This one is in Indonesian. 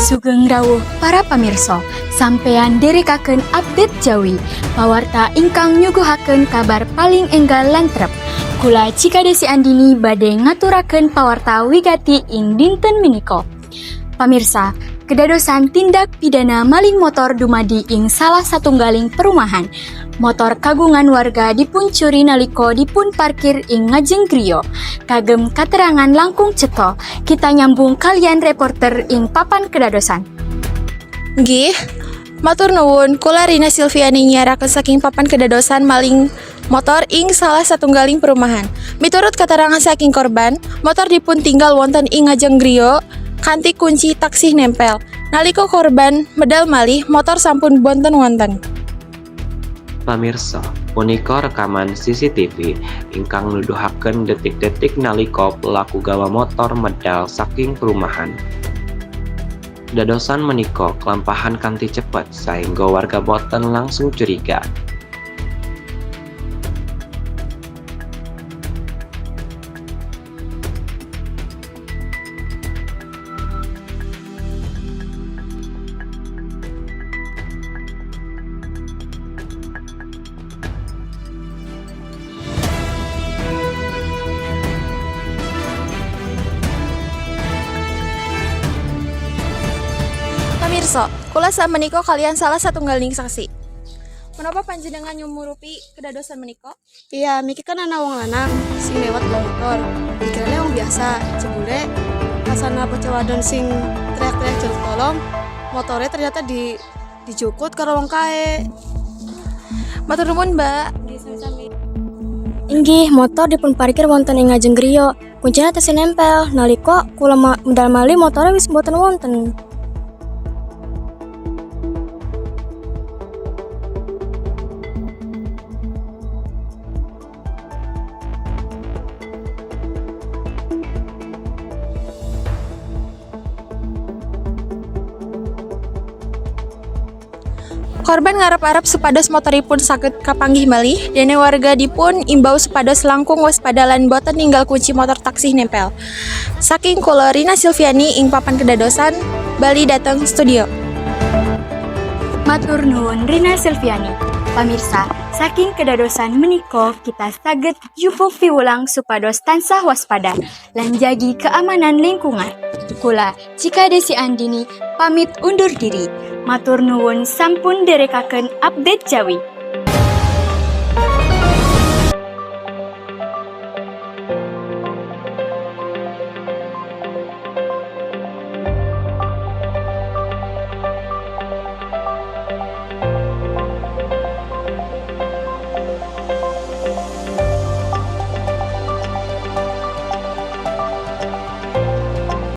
Sugeng rawuh para pamirsa, sampeyan derekaken update Jawi, pawarta ingkang nyuguhaken kabar paling enggal lan trep. Kula Cika Desi Andini badhe ngaturaken pawarta wigati ing dinten menika. Pamirsa, kedadosan tindak pidana maling motor dumadi ing salah satunggaling perumahan. Motor kagungan warga dipuncuri nalika dipun parkir ing ngajeng griya. Kagem katerangan langkung cetha, kita nyambung kalian reporter ing papan kedadosan. Nggih, matur nuwun, kula Rina Silviani nyiaraken saking papan kedadosan maling motor ing salah satunggaling perumahan. Miturut keterangan saking korban, motor dipun tinggal wonten ing ngajeng griya kanthi kunci taksih nempel. Nalika korban medal malih, motor sampun wonten-wonten. Pamirsa, punika rekaman CCTV ingkang nuduhaken detik-detik nalika pelaku gawa motor medal saking perumahan. Dadosan menika kelampahan kanthi cepet saengga warga boten langsung curiga. Pamirsa, kula samenika kalian salah satunggaling saksi. Menapa panjenengan nyumurupi kedadosan menika? Iya, Miki kan anak wong lanang sing lewat bawa motor. Dikiranya wong biasa, jebule pas ana bocah wadon sing teriak-teriak jaluk tolong, motornya ternyata dijukut karo wong kae. Matur nuwun, Mbak. Inggih, motor dipun parkir wonten ing ngajeng griya. Kuncina tasih nempel. Nalika kula medal malih motore wis mboten wonten. Korban ngarep-arep supados motoripun saged kapanggih malih, dene warga dipun imbau supados langkung waspada lan boten ninggal kunci motor taksih nempel. Saking kula Rina Silviani ing papan kedadosan, Bali dateng studio. Matur nuwun Rina Silviani. Pamirsa, saking kedadosan menika kita saged jupuk piwulang supados tansah waspada lan jagi keamanan lingkungan. Kula Cika Desi Andini pamit undur diri. Matur nuwun sampun derekaken update Jawi.